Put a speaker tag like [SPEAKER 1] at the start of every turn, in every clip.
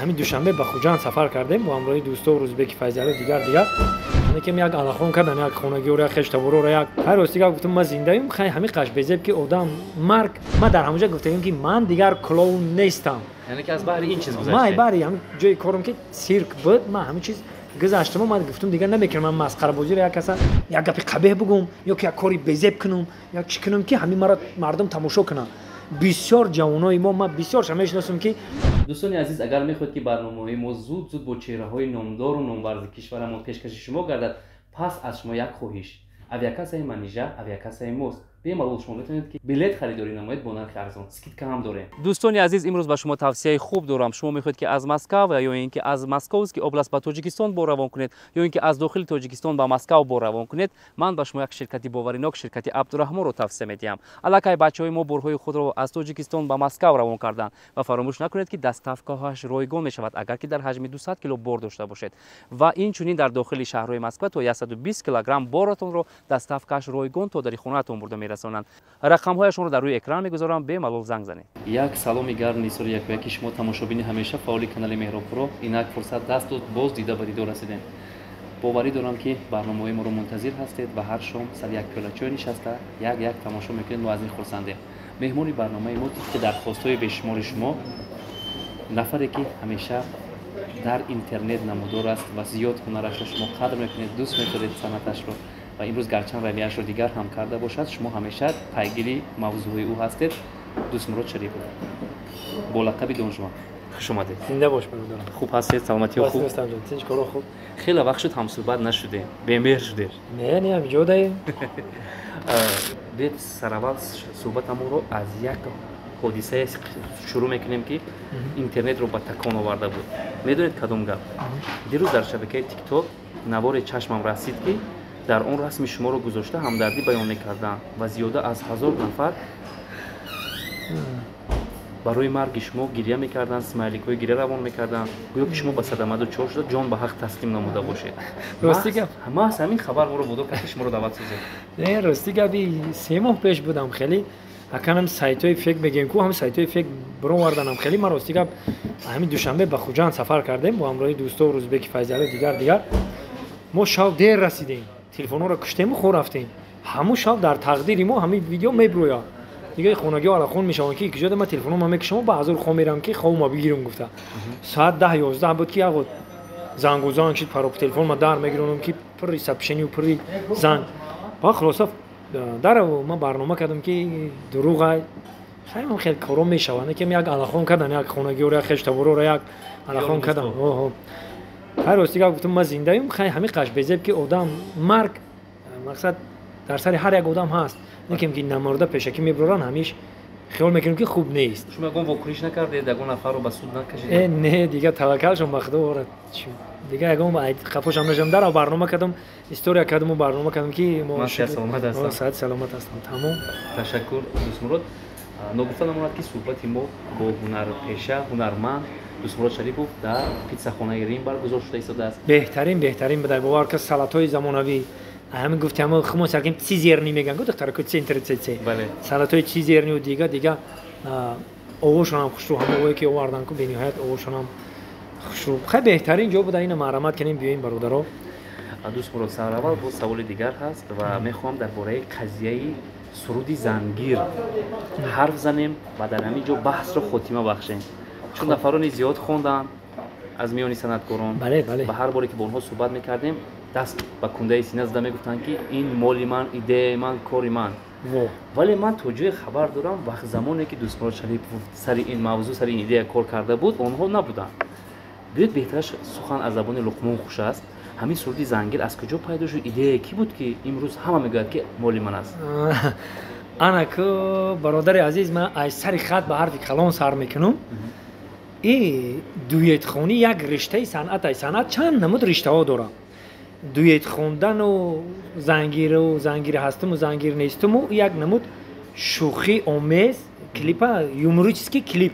[SPEAKER 1] همین دوشنبه به خوجان سفر کردیم با همراه دوستا و روزبک فیضی دیگر که یک علاقه کردن یک خونگی و خشت برو را یک هر روز دیگه گفتم ما زنده ایم خیلی همین قش بزب که آدم مرگ ما در همونجا گفتم که من دیگر کلون نیستم
[SPEAKER 2] یعنی که از بحر این چیز گذشته
[SPEAKER 1] ما باری هم جای کارم که سیرک بود ما همین چیز گذاشتم ما گفتم دیگر نمیکنم من مسخره بازی را یک کسا یک گپی قبیح بگم یا که یک کاری بزب کنم یا چی کنم که همین مرا مردم تماشا کنن بسیار جوانای ما بسیار شمیشناسم که
[SPEAKER 2] دوستان عزیز اگر میخواهید که برنامه ما زود با چهره‌های نامدار و نامور کشورمون پیشکش شما گردد پس از شما یک خواهش авиакассаи манижа авиакассаи мост бемалол шумо метавонед ки билет харидорӣ намоед бо нархи арзон скидка ҳам дорем. Дӯстони азиз имрӯз ба шумо тавсияи хуб дорам. Шумо мехоҳед ки аз Москва ё ин ки аз Московский област ба Тоҷикистон бо равон кунед ё ин ки аз дохили Тоҷикистон ба Москва бо равон кунед ман ба шумо як ширкати боваринок ширкати Абдураҳмонро тавсия медиҳам. Аллакай бачаҳои мо бурҳои худро аз Тоҷикистон ба Москва равон карданд ва фаромӯш накунед ки доставкаҳояш ройгон мешавад агар ки дар ҳаҷми 200 кило бор дошта бошед ва инчунин дар дохили шаҳрҳои Москва то 120 килограмм боратонро доставкааш ройгон то дари хонаатон бурда мерасонанд. рақамҳояшонро дар рӯи экран мегузорам бемалол занг занед. Як саломи гарм нисори якояки шумо тамошобини ҳамеша фаъоли канали Меҳробпуро инак фурсат даст дод боз дида ба дидор расидем. боварӣ дорам ки барномаҳои моро мунтазир ҳастед ва ҳар шом сар як пиёла чой нишаста як тамошо мекунед мо аз ин хурсандем. меҳмони барномаи мо ки дархостҳои бешумори шумо нафаре ки ҳамеша дар интернет намудор аст ва зиёд ҳунарашро шумо қадр мекунед дӯст медоред санъаташро ва имрӯз гарчанд равияшро дигар ҳам карда бошад шумо ҳамеша пайгири мавзӯи ӯ ҳастед. дӯстмурод шарипов бо лақаби доншума хуш омадед.
[SPEAKER 1] зинда бош бародарам.
[SPEAKER 2] хуб ҳастед? саломатиҳо хуб?
[SPEAKER 1] тинч коро хуб?
[SPEAKER 2] хеле вақт шуд ҳамсӯҳбат нашудем. бемеҳр шудем.
[SPEAKER 1] не ҳамҷодаем.
[SPEAKER 2] бед сараввал суҳбатамонро аз як ҳодисае шурӯъ мекунем ки интернетро ба такон оварда буд. медонед кадом гап? дирӯз дар шабакаи тикток навори чашмам расид ки дар он расми шуморо гузошта ҳамдардӣ баён мекарданд ва зиёда аз 1000 нафар барои марги шумо гирья мекарданд, смайликҳои гирья равон мекарданд, гӯё ки шумо ба садама дучор шуда ҷон ба ҳақ таслим намуда бошед.
[SPEAKER 1] рости гап
[SPEAKER 2] маҳз ҳамин хабар моро бодо кард ки шуморо даъват созем.
[SPEAKER 1] не рости гапи 3 моҳ пеш будам хеле аканам сайтҳои фек мегӯем ку ҳам сайтҳои фек бироварданам хеле ма рости гап ҳамин душанбе ба хуҷанд сафар кардем бо ҳамроҳи дӯсто рӯзбеки файзиали дигар мо шав дер расидем телефонҳоро куштему хо рафтем ҳамун шав дар тақдири мо ҳамин видео меброяд دیگه خونگی آلاخون میشون که کجا ما تلفنم ما که شما بعضی خو میرم که خو ما بگیرم گفته ساعت 10 11 بود که آقا زنگ و زنگ شد پرو تلفن ما در میگیرم که پر ریسپشنی و پر زنگ با خلاص در ما برنامه کردم که دروغ خیلی خیلی کارو میشونه که یک آلاخون کردن یک خونگی و خشت برو را یک آلاخون کردن اوه هر روز دیگه گفتم ما زنده ایم خیلی همین قش بزب که آدم مرگ مقصد در سر هر یک آدم هست نکیم که نمرده پیشکی میبرن همیشه خیال میکنیم که خوب نیست.
[SPEAKER 2] شما گم واکنش نکردید دگون نفر رو به سود نکشید؟
[SPEAKER 1] نه دیگه توکلشون مخدوره دیگه اگه اون خفوش هم نشم در برنامه کردم استوری کردم و برنامه کردم که
[SPEAKER 2] ما سلامت هستم.
[SPEAKER 1] صحت سلامت هستم. تمام.
[SPEAKER 2] تشکر دوستمراد. نگفتم نموناد که صحبت ما با هنرپیشه هنرمند دوستمراد شریپوف در پیتزاخانه ریم برگزار شده ایستاده است.
[SPEAKER 1] بهترین بدای باور که سالاتای زمانوی همین گفتم خمو سرکیم چی زیرنی میگن گفت دکتر کو سنتر چه
[SPEAKER 2] بله
[SPEAKER 1] سالاتای چی زیرنی و دیگه اوشون هم خوشو هم اوی که آوردن کو بنهایت اوشون هم خوشو خیلی بهترین جا بود این مرامت کنیم بیاین برادرها.
[SPEAKER 2] دوست مراد سوال بود سوال دیگر هست و میخوام درباره قضیه سرودی زنگیر حرف زنیم و در همین جا بحث رو خاتمه بخشیم چون نفرانی زیاد خوندن از میانی صنعتکاران
[SPEAKER 1] بله
[SPEAKER 2] و هر باری که با اونها صحبت میکردیم دست با کنده سینه زده میگفتن که این مال من ایده من کاری من ولی من توجه خبر دارم وقت زمانی که دوست مراد شریف سر این موضوع سر این ایده کار کرده بود اونها نبودن بیاید بهترش سخن از زبان لقمان خوش است همین سرودی زنگیر از کجا پیدا شد ایده کی بود که امروز همه میگوید که مال من است
[SPEAKER 1] انا که برادر عزیز من از سر خط به حرف کلام سر میکنم این دویت خونی یک رشته صنعت چند نمود رشته ها داره دویت خوندن و زنگیر هستم و زنگیر نیستم و یک نمود شوخی آمیز کلیپ یوموریستیکی کلیپ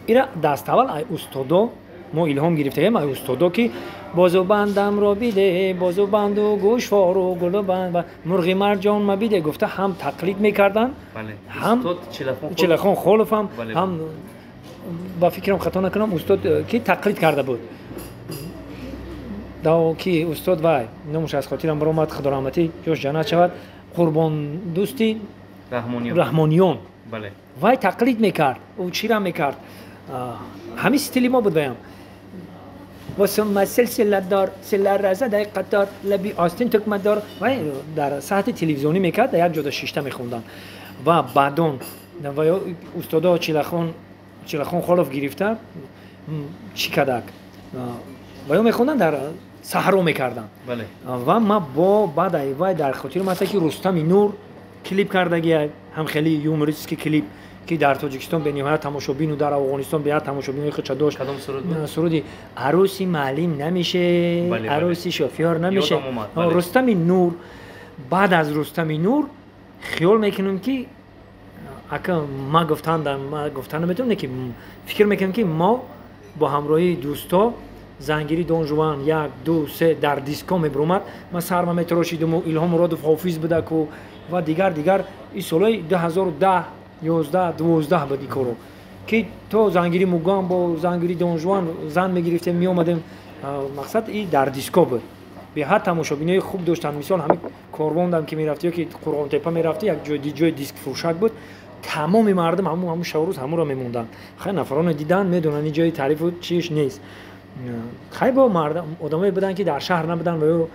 [SPEAKER 1] ایرا دست اول ای استادا ما الهام گرفتیم ای استادا که بازو بندم را بیده بازو بند و گوشوار و گل بند و مرغی مرجان ما بیده گفته هم تقلید میکردن
[SPEAKER 2] بله
[SPEAKER 1] هم چلخون خالفم هم با فکرم خطا نکنم استاد کی تقلید کرده بود دا کی استاد وای نموش از خاطرم برآمد خدا رحمتی جوش جنت شود قربان دوستی رحمانیون
[SPEAKER 2] بله
[SPEAKER 1] وای تقلید میکرد او چی را میکرد همین استیلی ما بود ویم واسه مثل سلدار سلر رزه در قطار لبی آستین تکمت دار وای در ساعت تلویزیونی میکرد در یک جدا شیشته میخوندن و بعدون و استادا چیلخون خالف گرفته چی کدک و میخوندن در صحرا میکردن
[SPEAKER 2] بله
[SPEAKER 1] و ما با بعد وای در خاطر مثلا که رستم نور کلیپ کردگی هم خیلی یوموریستیک کلیپ که در تاجیکستان به نهایت تماشابین و در افغانستان به تماشابین خود داشت.
[SPEAKER 2] کدام سرود؟
[SPEAKER 1] سرودی عروسی معلم نمیشه، عروسی شوفیار نمیشه. رستم نور بعد از رستم نور خیال میکنم که اگه ما گفتن نمیتونم که فکر میکنم که ما با همراهی دوستا زنگیری دون جوان 1 2 3 در دیسکو میبرومد ما سرما میتراشیدم و الهام مرادov حافظ بوده کو و دیگر این سالای 2010 11 12 بدی کارو که تو زنگیری موگان با زنگیری دون جوان زن میگرفتیم می اومدیم مقصد این در دیسکو بود به هر تماشابینای خوب داشتن مثال همین کاروان که میرفتی که قرغان تپه میرفتی یک جای دیسک فروشک بود تمام مردم همون شب روز همون را میموندن خیلی نفران دیدن میدونن این جای تعریف چیش نیست خیلی با مردم آدمایی بودن که در شهر نبودن و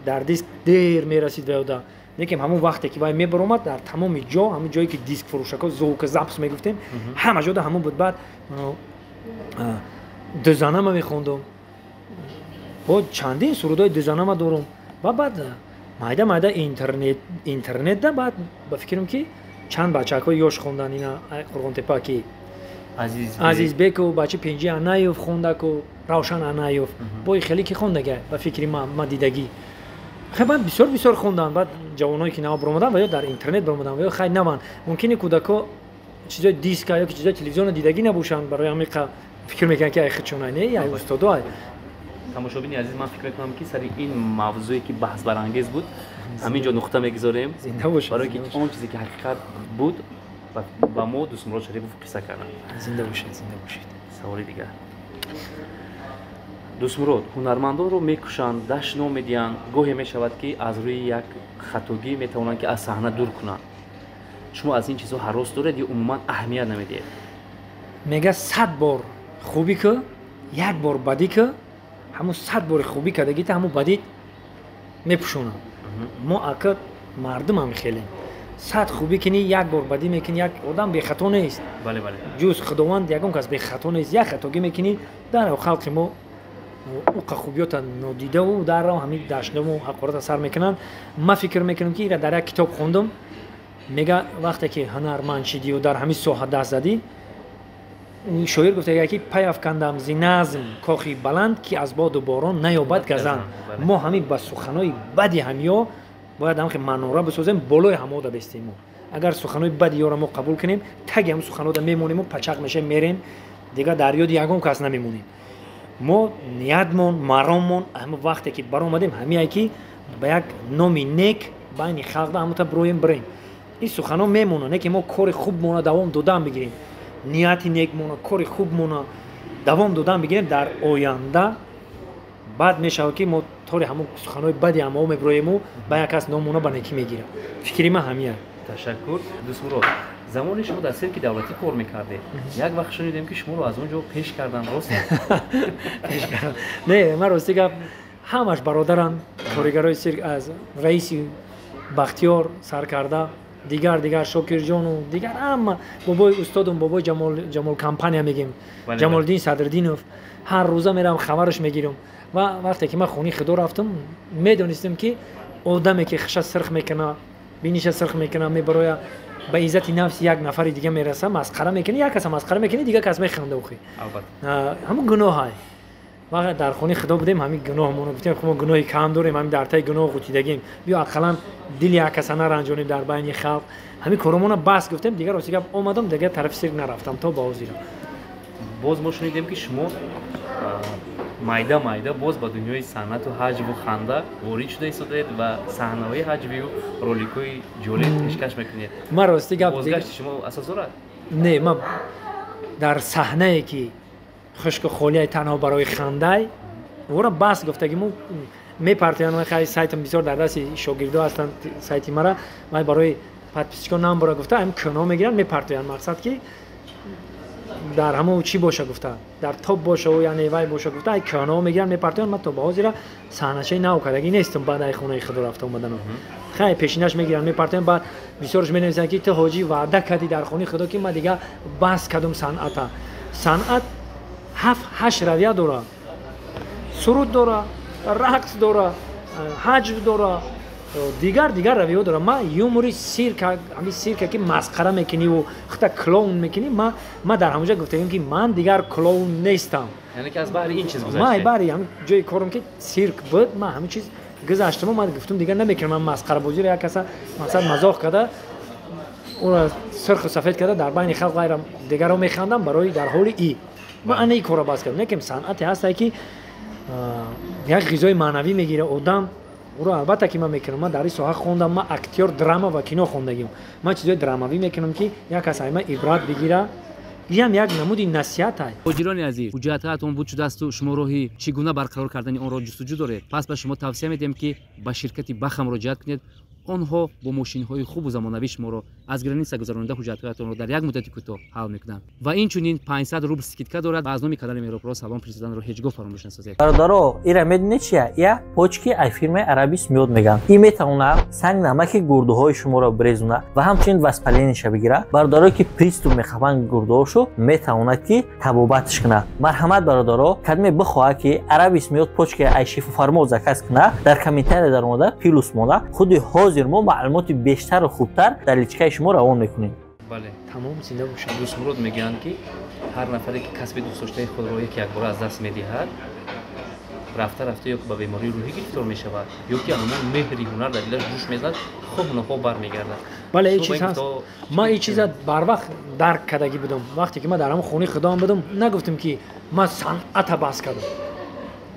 [SPEAKER 1] در دیسک دیر میرسید و دا لیکن همون وقتی که وای میبرومد در تمام جا همون جایی که دیسک فروشکا ذوق زبس میگفتیم همه جا همون بود بعد دزانه ما میخوندم با چندین سرودای دزانه ما دارم و بعد مایده اینترنت ده بعد با فکرم که چند بچه‌های یوش خوندن اینا قرغان تپه که عزیز بیک و بچه پنجی انایوف خونده کو روشن انایوف با خیلی که خوندگه با فکری ما دیدگی خیلی بسیار خوندن بعد جوانایی که نو برآمدن و یا در اینترنت برآمدن و یا خیلی نوان ممکنه کودکا چیزای دیسک یا چیزای تلویزیون دیدگی نباشن برای همین فکر میکنن که خودشون نه یا استادای
[SPEAKER 2] تماشابین عزیز من فکر میکنم که سر این موضوعی که بحث برانگیز بود همینجا نقطه میگذاریم برای که اون چیزی که حقیقت بود با ما دوست مراد شریف قصه کردن
[SPEAKER 1] زنده باشید
[SPEAKER 2] سوالی دیگر دوست مراد هنرمندان رو میکشند دشت نمیدین گاهی میشود که از روی یک خطاگی میتوانند که از صحنه دور کنند شما از این چیزها هراس دارید یا عموما اهمیت نمیدید
[SPEAKER 1] میگه 100 بار خوبی که یک بار بدی که همون 100 بار خوبی که دیگه همون بدی میپوشونن ما اکد مردم هم خیلی 100 خوبی کنی یک بار بدی میکنی یک آدم بی خطا نیست
[SPEAKER 2] بله
[SPEAKER 1] جز خداوند یگان کس بی خطا نیست یک خطاگی میکنی در خلق ما او خوبیات نادیده و در رو همین داشتم و حقارت سر میکنن ما فکر میکنم که اینا در یک کتاب خوندم میگه وقتی که هنرمند شدی و در همین ساحه دست زدی شاعر گفته یکی پی افکندم زی نظم کاخی بلند که از باد و باران نیابد گزند ما همین با سخنای بدی همیا باید هم که مناره بسازیم بالای همودا بستیم اگر سخنای بدی رو ما قبول کنیم تگ هم سخنادا میمونیم و پچق میشه میریم دیگه در یاد یگان کس نمیمونیم ما نیتمون مراممون همه وقتی که برآمدیم همین که با یک نامی نیک بین خلق همون تا بریم این سخنا میمونه نه که ما کار خوب مونه دوام دادن بگیریم نیتی نیک مونه کار خوب مونه دوام دادن بگیریم در آینده بعد میشه که ما طور همون سخنای بدی هم میبریم و با یک کس نامونه به نیکی میگیرم فکری من همیه
[SPEAKER 2] تشکر دوست مراد زمانی شما در سرک دولتی کار میکرده یک وقت شنیدیم که شما رو از اونجا پیش کردن راست
[SPEAKER 1] پیش کردن نه من راستی که همش برادران کارگرای سرک از رئیس بختیار سرکرده دیگر شاکر جان و دیگر اما بابای استادم بابای جمال کمپانی میگیم جمالدین صدرالدینوف هر روزه میرم خبرش میگیرم و وقتی که من خونی خدا رفتم میدونستم که آدمی که خش سرخ میکنه بینیش سرخ میکنه میبره به عزت نفس یک نفر دیگه میرسه مسخره میکنه یک کس مسخره میکنه دیگه کس میخنده اوخی همون گناه های واقعا در خونه خدا بودیم همین گناهمون گفتیم خب ما گناهی کم داریم همین در تای گناه غوطیدگیم بیا اقلا دل یک کسانه رنجونیم در بین خلق همین کارمون بس گفتیم دیگه راستی که اومدم دیگه طرف سرک نرفتم تا بازی
[SPEAKER 2] باز ما شنیدیم که شما مایده باز با دنیای صنعت و حجم و خنده وارد شده ایستادید و صحنه‌های حجمی و رولیک‌های جالب پیشکش میکنید
[SPEAKER 1] ما راستی گفت
[SPEAKER 2] بازگشت شما اساس داره
[SPEAKER 1] نه ما дар саҳнае ки хушку холияи танҳо барои хандай ора бас гуфта ки мо мепартоян хай сайтам бисёр дар дасти шогирдо ҳастанд сайти мара ман барои подписчикон намбора гуфта ам кӯно мегиранд мепартоян мақсад ки дар ҳамо чӣ боша гуфта дар топ боша ӯ яъне вай боша гуфта ай кӯно мегиранд мепартоян ман то ба ҳозира саҳначаи нав кардагӣ нестам баъд ай хонаи худо рафта омаданам хай пешинаш мегиранд мепартоян баъд бисёрш менависанд ки ту ҳоҷӣ ваъда кардӣ дар хонаи худо ки ман дигар бас кардум санъата санъат 7-8 равия дора суруд дора рақс дора ҳаҷв дора дигар равиҳо дора ман юмори сирка ҳамин сирка ки масқара мекуниву худта клоун мекунӣ ман дар ҳамонҷа гуфтагим ки ман дигар клоун нестам
[SPEAKER 2] яъне ки аз баҳри ин чиз гузаште
[SPEAKER 1] ман баъри ҳамин ҷои корам ки сирк буд ман ҳамин чиз гузаштам ман гуфтам дигар намекунам ман масқара бозиро як каса мақсад мазоқ карда уро сирху сафед карда дар байни халқ гайра дигарро механдам барои дар ҳоли и ман ана и кора бас кардам некем санъате ҳасте ки як ғизои маънавӣ мегира одам уро албатта ки ман мекунам ман дар ин соҳа хондам ман актёр драма ва кино хондагим ман чизои драмавӣ мекунам ки як кас ай ман ибрат бигира ям як намуди насиҳат ай
[SPEAKER 2] ҳоҷирони азиз ҳуҷҷатҳоятон буд шудасту шумо роҳи чӣ гуна барқарор кардани онро ҷустуҷӯ доред пас ба шумо тавсия медиҳем ки ба ширкати баха муроҷиат кунед онҳо бо мошинҳои хубу замонавӣ шуморо аз граниса гузаронида ҳуҷҷатҳоятонро дар як муддати кӯтоҳ ҳал мекунанд ва инчунин 500 рубл скидка дорад ва аз номи канали меҳробро салом фиристоданро ҳеҷ гоҳ фаромӯш насозед.
[SPEAKER 3] бародаро ира медонед чия я почки ай фирмаи арабис миёд меган ин метавонад санг намаки гурдуҳои шуморо брезуна ва ҳамчунин воспалениша бигира бародаро ки приступ мехабанд гурдуҳошу метавонад ки табобатш кунад марҳамат бародаро кадме бихоҳа ки арабис миёд почки ай шифофармо заказ кунад дар комментария дар мода плюс мода худи ҳозир мо маълумоти бештару хубтар дар личкаи шумо равон мекунем.
[SPEAKER 2] бале
[SPEAKER 1] тамом зинда бошад
[SPEAKER 2] дӯстмурод мегӯянд ки ҳар нафаре ки касби дӯстдоштаи худро яке якбора аз даст медиҳад рафта ё ба бемории рӯҳӣ гирифтор мешавад ё ки амуман меҳри ҳунар дар дилаш ҷӯш мезад хоҳ нохоҳ бармегардад.
[SPEAKER 1] бале ин чиз ҳаст ман ин чиза барвақт дарк кардагӣ будам вақте ки ман дар ҳамон хонаи худоам будам нагуфтам ки ман санъата бас кардам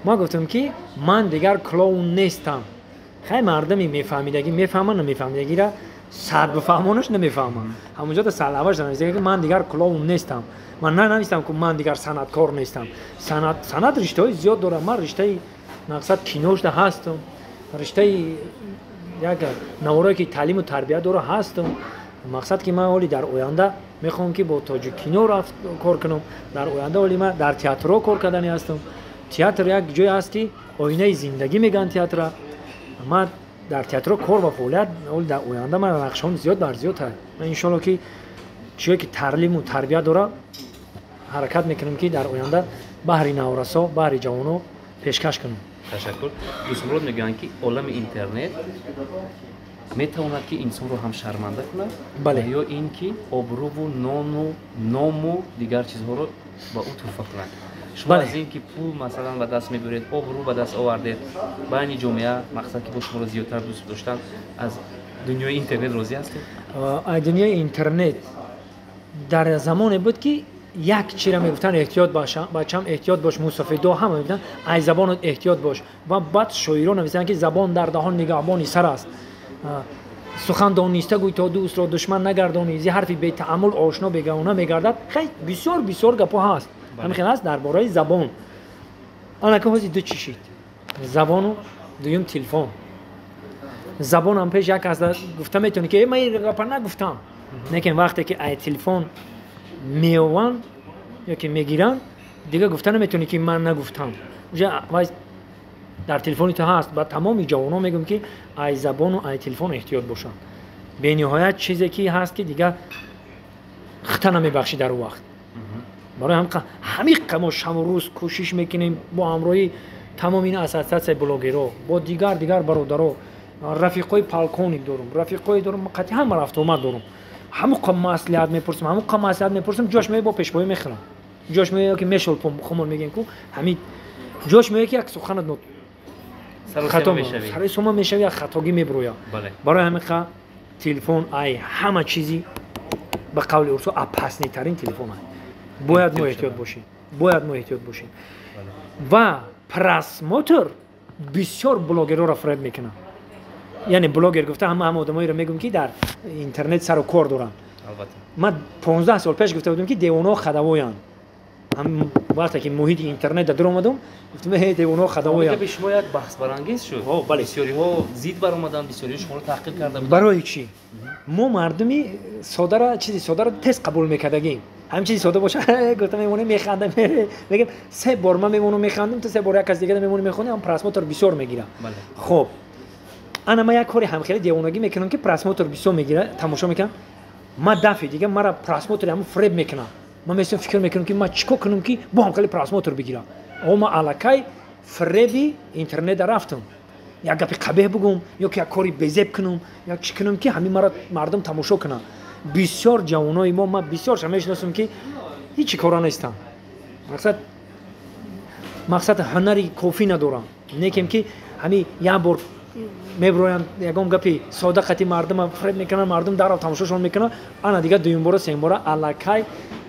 [SPEAKER 1] ман гуфтам ки ман дигар клоун нестам хай мардами мефаҳмидагӣ мефаҳмад намефаҳмидагира сад бифаҳмонаш намефаҳмам ҳамонҷода салаваш нависаги ки ман дигар клоун нестам ман нанавистам ки ман дигар санъаткор нестам санъат риштаҳои зиёд дорад ман риштаи мақсад киношда ҳастам риштаи як наворое ки таълиму тарбия дора ҳастам мақсад ки ман оли дар оянда мехоҳам ки бо тоҷи кино рафт кор кунам дар оянда оли ман дар театрҳо кор кардани ҳастам театр як ҷой аст ки оинаи зиндагӣ мегӯянд театра ман дар театро кор ва фаъолият дар оянда ман нақшҳоам зиёд бар зиёд ҳаст ман иншоалло ки чие ки таълиму тарбия дора ҳаракат мекунам ки дар оянда баҳри наврасо баҳри ҷавоно пешкаш кунам.
[SPEAKER 2] ташаккур. дӯстмурод мегӯянд ки олами интернет метавонад ки инсонро ҳам шарманда кунад
[SPEAKER 1] бале
[SPEAKER 2] ё ин ки обрӯву ному дигар чизҳоро ба ӯ тӯҳфа кунад. шумо аз ин ки пул масалан ба даст мебуред обрӯ ба даст овардед байни ҷомеа мақсад ки бо шуморо зиёдтар дӯст доштан аз дунёи интернет розӣ ҳастед?
[SPEAKER 1] дунёи интернет дар замоне буд ки як чира мегуфтанд эҳтиёт бачам эҳтиёт бош мусофидо ҳама мегуфтанд ай забонат эҳтиёт бош ва баъд шоирон нависанд ки забон дар даҳон нигаҳбони сар аст сухан дониста гӯй то дӯстро душман нагардонӣ зи ҳарфи бетаъаммул ошно бегавона мегардад хай бисёр гапҳо ҳаст ҳамин аст дар бораи забон анака ҳозир ду чишид забону дуюм телефон забонам пеш як кас гуфта метавонӣ ки ман ин гапа нагуфтам лекин вақте ки ай телефон меованд ёки мегиранд дигар гуфта наметавонӣ ки ман нагуфтам дар телефони ту ҳаст ба тамоми ҷавонон мегӯям ки ай забону ай телефон эҳтиёт бошанд бениҳоят чизе ки ҳаст ки дигар хита намебахшӣ дар ӯ вақт барои ҳамиқа мо шабу рӯз кӯшиш мекунем бо ҳамроҳи тамоми ин ассотсиатсияи блогеро бо дигар бародаро рафиқои полковник дорум рафиқои дорум қатъи ҳама рафтуомад дорум ҳамуқа маслиҳат мепурсам ҷош меояд бо пешбоӣ мехӯрам ҷош меояд ки мешолпом хумор мегӯем ку ҳамин ҷош меояд ки як суханат сари сома мешави як хатогӣ мебирояд барои ҳамиқа телефон ай ҳама чизи ба қавли урсо апаснитарин телефон ай бояд мо эҳтиёт бошем ва просмотр бисёр блогерҳоро фаред мекунад яъне блогер гуфта ҳама одамоеро мегӯям ки дар интернет сару кор доранд
[SPEAKER 2] البته
[SPEAKER 1] من 15 سال پیش گفته بودم که دیوان‌ها خداویان. هم وقتی که محیط اینترنت در اومدم گفتم هی دیوان‌ها خداویان.
[SPEAKER 2] به شما یک بحث برانگیز شد.
[SPEAKER 1] بله.
[SPEAKER 2] بسیاری‌ها زید بر اومدن، بسیاری شما رو تحقیر کرده بودن.
[SPEAKER 1] برای چی؟ ما مردمی ساده را چیزی ساده را تست قبول میکردیم. همین چیزی ساده باشه گفتم میمونه میخندم میگم 3 بار من میمونم میخندم تا 3 بار یک از دیگه میمونه میخونه هم پراسموتر بسیار میگیره.
[SPEAKER 2] بله.
[SPEAKER 1] خب انا ما یک کاری هم خیلی دیوانگی میکنم که پراسموتر بسیار میگیره تماشا میکنم. ما دفعه دیگه مرا پراسموتر هم فریب میکنه. من مثلا فکر میکنم که ما چیکار کنم که با هم خیلی پراسموتر بگیره. اما ما الکی فریبی اینترنت رفتم. یا گپی قبیح بگم یا که کاری بزب کنم یا چی کنم که همین مرا مردم تماشا کنن. بسیار جوانای ما بسیار شمیشناسم که هیچ کارا نیستن. مقصد هنری کافی ندارم. نیکم که همین یک بار میبروین یگام گپی ساده قتی مردم فریب میکنن مردم درو تماشاشون میکنن انا دیگه دویم بار سوم بار الکی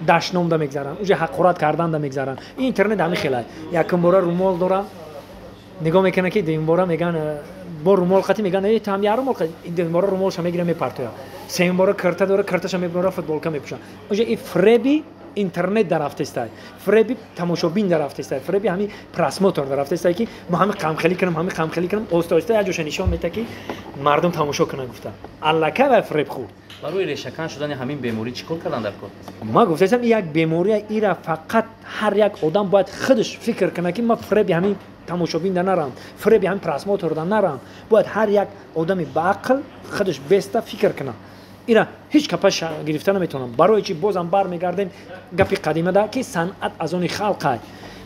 [SPEAKER 1] دشنام دا میگذارن اونجا حقارت کردن دا میگذارن. اینترنت همین خیلی یکم بار رومال داره نگاه میکنه که دویم بار میگن با رومال قتی میگن ای تو هم یارو مال این دویم بار رومالش میگیره میپرتویا سوم بار کرتا داره کرتاش میبره فوتبال میپوشه. اونجا این فریبی اینترنت در رفته است. فریبی تماشابین در رفته است. فریبی همین پراسموتر در رفته است که ما همین قمخلی کنم اوستاسته اجوش نشون میده که مردم تماشا کنن گفتن الکه و فریب خورد.
[SPEAKER 2] برای ریشه‌کن شدن همین بیماری چیکار کردن در کار؟
[SPEAKER 1] ما گفتم یک بیماری ایرا فقط هر یک آدم باید خودش فکر کنه که ما فریب همین تماشابین در نرم فریب همین پراسموتر در نرم. باید هر یک آدمی با عقل خودش بیسته فکر کنه. اینا هیچ کپش گرفتن نمیتونم. برای چی بازم برمیگردیم گپی قدیمه ده که صنعت از اون خلقه.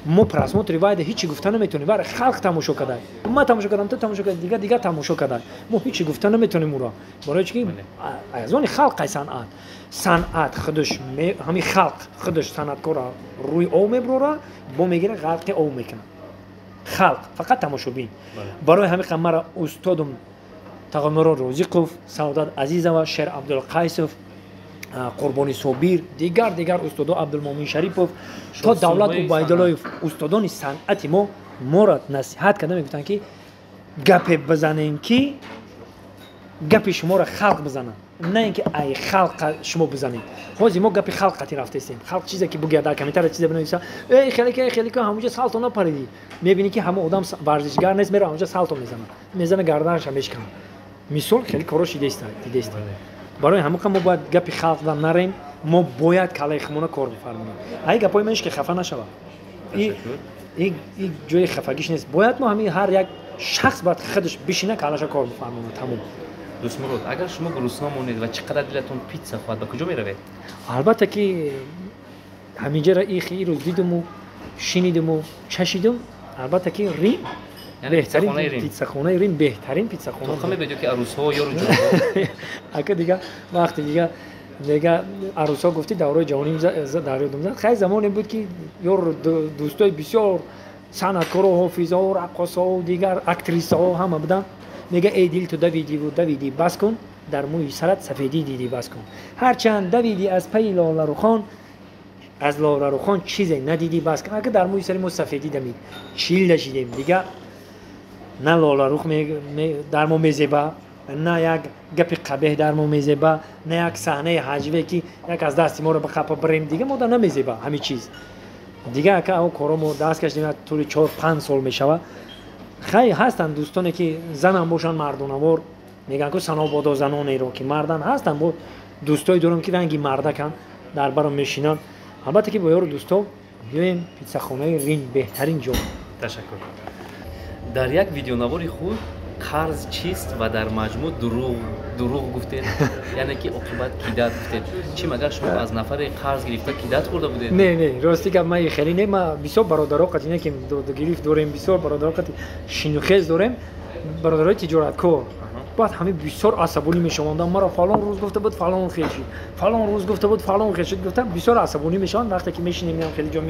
[SPEAKER 1] ما پراسموتر روایت هیچی گفتن نمیتونیم. برای خلق تماشا کرده. ما تماشا کردم تو تماشا کرد دیگه تماشا کرده. ما هیچی گفتن نمیتونیم اون را. برای چی از اون خلقه صنعت خودش همین خلق خودش صنعتکار روی او میبره با میگیره خلق او میکنه. خلق فقط تماشابین. برای همین قمر استادم تغامر روزیقوف، سعادت عزیزова، شیر عبدالقیسов، قربانی صابیر، دیگر استادا عبدالمومن شریفov تا دولت عبیدالله استادان صنعت ما را نصیحت کردن میگفتن که گپ بزنین که گپ شما را خلق بزنن نه اینکه ای خلق شما بزنید. خودی ما گپ خلقتی رفته استیم. خلق چیزی که بگه در کامنتار چیزی بنویسه ای خیلی که همونجا سالتون نپریدی. میبینی که همه آدم ورزشگر نیست میره اونجا سالتون میزنه گردنش میشکنه. مثال خیلی کاروش دیست. برای همون ما باید گپی خلق در نریم. ما باید کلای خمونه کار بفرماییم. ای گپای منش که خفه نشوه. این جای خفگیش نیست. باید ما همین هر یک شخص باید خودش بشینه کلاش کار بفرماییم. تمام.
[SPEAKER 2] دوست مراد اگر شما گرسنه مونید و چقدر دلتون پیتزا خواهد به کجا میروید؟
[SPEAKER 1] البته که همینجا را این روز دیدم و شنیدم و چشیدم. البته که ریم بهترین پیتزاخانه ریم بهترین پیتزاخانه.
[SPEAKER 2] تو می‌بینید که عروس‌ها یا رجال
[SPEAKER 1] اگه دیگه وقتی دیگه عروس‌ها گفتی دوره جوانی داریم خیلی زمانی بود که یار دوستای بسیار صنعتکار و حافظا و رقاصا و دیگر اکتریس‌ها همه بودن. میگه ای دل تو دویدی بس کن در موی سرت سفیدی دیدی بس کن. هرچند دویدی از پی لاله رو خان چیزی ندیدی بس کن. اگه در موی سر ما سفیدی دمید چیل داشیدیم دیگه نه لاله رو در ما میزبه نه یک گپ قبیح در ما میزبه نه یک صحنه حجوه که یک از دستی ما رو به خپا بریم دیگه ما در نمیزبه همین چیز دیگه که او کارمو دست کشیدیم طول 4-5 سال میشوه. خیلی هستن دوستانی که زن هم باشن مردانوار میگن که سنابادا زنانی رو که مردن هستن با دوستای دارم که رنگی مردکن در برام میشینن. البته که با یارو دوستا میایم پیتزاخانه رین بهترین جا.
[SPEAKER 2] تشکر. در یک ویدیونواری خود قرض چیست و در مجموع دروغ گفتید یعنی که عاقبت کیدت گفتید. چی مگر شما از نفر قرض گرفته کیدت خورده بودید؟
[SPEAKER 1] نه راستی که ما خیلی نه. ما بسیار برادرها قطعی که دو گرفت داریم بسیار برادرها قطعی شینوخیز داریم برادرای تجارتکار. بعد همه بسیار عصبانی میشوند. ما را فلان روز گفته بود فلان خیشی فلان روز گفته بود فلان خیشی گفتم بسیار عصبانی میشوند وقتی که میشینیم خیلی جا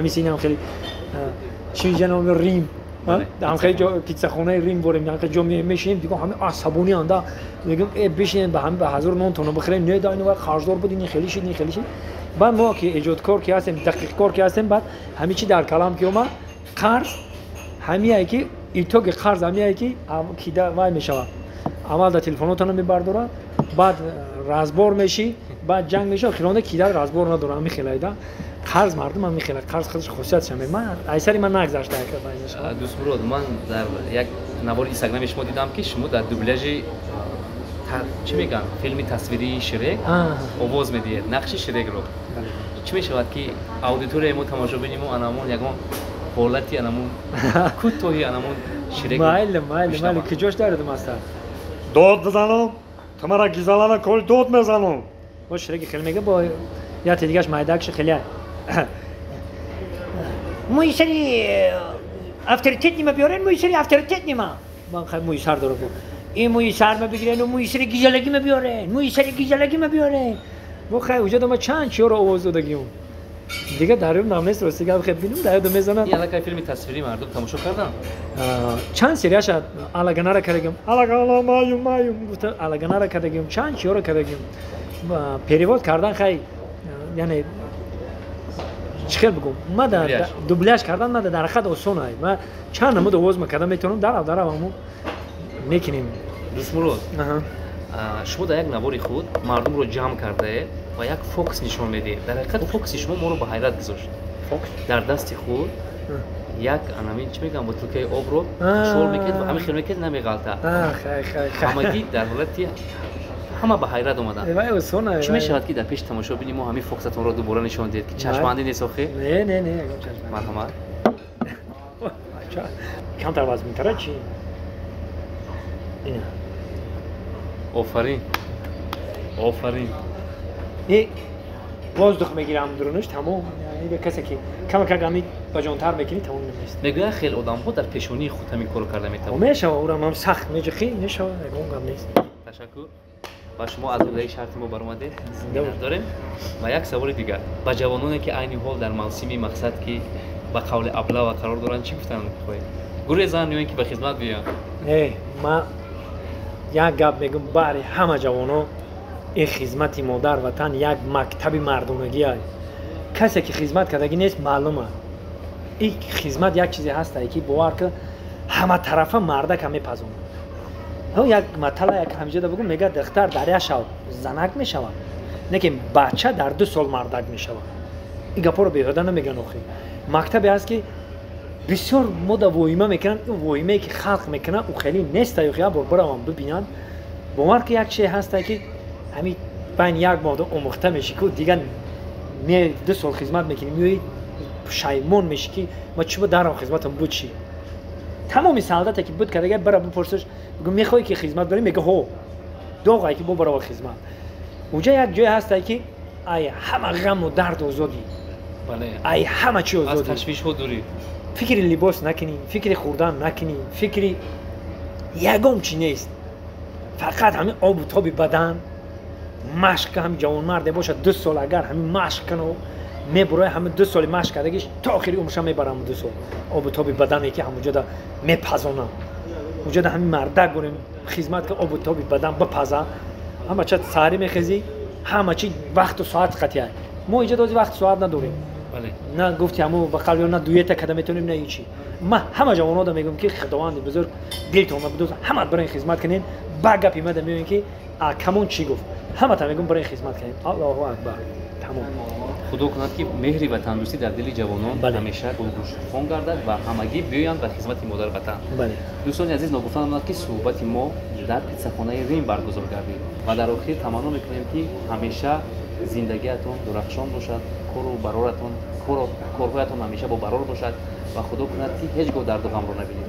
[SPEAKER 1] میشینیم خیلی چی جناب ریم هم خیلی جا پیتزاخانه ریم بریم هم خیلی جا میشینیم دیگه همه عصبانی انده میگم بشینیم به همه به حضور نون تونو بخوریم نه داینو و خرجدار بودین خیلی شید خیلی شید. بعد ما که ایجادکار که هستیم دقیق کار که هستیم بعد همه چی در کلام که اومد قرض همیه که ایتو که قرض همیه که کیدا وای میشوه. اول در تلفناتون میبرداره بعد رازبار میشی بعد جنگ میشه خیلانه کیدار رازبور ندارم میخیلایدا قرض مردم هم میخیلاد قرض خودش خصوصیتش هم من ایسری من نگذاشته که
[SPEAKER 2] دوست مراد من در یک نوار اینستاگرام شما دیدم که شما در دوبلاژ چی میگن فیلمی تصویری شرک آواز میدید نقش شرک رو چی میشود که اودیتوری ما تماشابین ما انامون یگان حالتی انامون کوتاهی انامون شرک
[SPEAKER 1] مایل که جوش داره ماستر
[SPEAKER 4] داد بزنم تو مرا گیزالانه کل داد میزنم
[SPEAKER 1] با شرک خیلی میگه با یا دیگهش مایدکش خیلی موی سری افتریتیت نیمه بیارن موی سری افتریتیت نیمه من خیلی موی سر داره بود این موی سر ما بگیرن و موی سری گیزالگی ما بیارن موی سری گیزالگی ما بیارن با خیلی وجود ما چند چی رو آواز دادگیم دیگه داریم نام نیست راستی که خیلی فیلم داده میزنن
[SPEAKER 2] یه لکه فیلم تصویری مردم تماشا کردن
[SPEAKER 1] چند سریاش آلاگانا را کردیم آلاگانا مایوم آلاگانا را کردیم چند چی رو کردیم پریواد کردن خیلی یعنی چیکار بگم ما در دوبلاژ کردن ما در خط آسونه ما چند نمود آواز میکردم میتونم درام میکنیم
[SPEAKER 2] دوست مراد شما در یک نواری خود مردم رو جمع کرده و یک فوکس نشون میده در حقیقت فوکس شما ما رو به حیرت گذاشت در دست خود یک انامین چی میگم بطلکه آب رو شور میکرد و همین خیلی میکرد نمیغلطه همگی در حالتی همه به حیرت اومدن چی میشود که در پیش تماشا بینیم ما همین فوکستون رو دوباره نشون دید که چشماندی نیست آخه
[SPEAKER 1] نه
[SPEAKER 2] مرحمت
[SPEAKER 1] کمتر باز میتره چی اینه
[SPEAKER 2] آفرین
[SPEAKER 1] این وازدخ میگیرم درونش تمام یعنی کسی که کم کمی بجانتر میکنی تمام نیست
[SPEAKER 2] میگه خیلی آدم ها در پیشونی خود همین کارو کرده میتونه
[SPEAKER 1] میشه اونم هم سخت میشه خیلی نشه اون نیست
[SPEAKER 2] تشکر و شما از اون شرط ما برآمده داریم و یک سوال دیگر با جوانانی که عین حال در موسمی مقصد که با قول ابله و قرار دارن چی گفتن میخواید گریزن یا اینکه به خدمت بیان
[SPEAKER 1] ما یک گپ میگم برای همه جوانا این خدمت مادر وطن یک مکتب مردانگی است کسی که خدمت کردگی نیست معلومه این خدمت یک چیزی هست که باور که همه طرفه مردک هم میپذونه یک مثلا یک همیشه بگم میگه دختر در 1 سال زنک میشود نه که بچه در 2 سال مردک میشود این گپا رو بیهوده نمیگن آخه مکتبی هست که بسیار مدت وایمه میکنن این وایمه که خلق میکنن او خیلی نیست یا خیلی برام ببینن باور که یک چیز هست که همین بین یک ماه آموخته میشه که دیگه می 2 سال خدمت میکنی میای شیمون میشه که ما چی بود درام خدمتم بود چی تمامی سعادتی که بود کرده برای بپرسش بگم میخوای که خدمت بریم میگه هو دوغایی که برای خدمت اونجا یک جای هست که ای همه غم و درد و زودی
[SPEAKER 2] بله
[SPEAKER 1] ای همه چی
[SPEAKER 2] از
[SPEAKER 1] زودی
[SPEAKER 2] تشویش ها دوری
[SPEAKER 1] فکر لباس نکنی فکر خوردن نکنی فکر یگام چی نیست فقط همین آب و تاب بدن مشق هم جوان مرد باشه 2 سال اگر همین مشق کنه میبره همین 2 سال مشق کردگیش تا آخری عمرش میبرم 2 سال آب و تاب بدنی که همونجا میپزونه اونجا همین مرد گوریم خدمت که آب و تاب بدن بپزه همه چه ساری میخزی همه چی وقت و ساعت قطعه ما اینجا دوزی وقت ساعت نداریم
[SPEAKER 2] بله
[SPEAKER 1] نه گفتی همو به قلب نه دویت کده میتونیم نه هیچی ما همه جوانا دا میگم که خداوند بزرگ دلتون بدوز همه برای خدمت کنین با گپی مده میگن که کمون چی گفت همه تا میگم برای خدمت کنین الله اکبر تمام
[SPEAKER 2] خدا کند که مهری و تندرستی در دل جوانان همیشه گلگوشفان گردد و همگی بیایند به خدمت مادر وطن.
[SPEAKER 1] بله.
[SPEAKER 2] دوستان عزیز نگفتم آمد که صحبت ما در پیتزاخانه ریم برگزار کردیم و در آخر تمنا میکنیم که همیشه زندگیتون درخشان باشد، کار و برارتون کارهایتون همیشه با برار باشد و خدا کند که هیچ گاه درد و غم رو نبینید.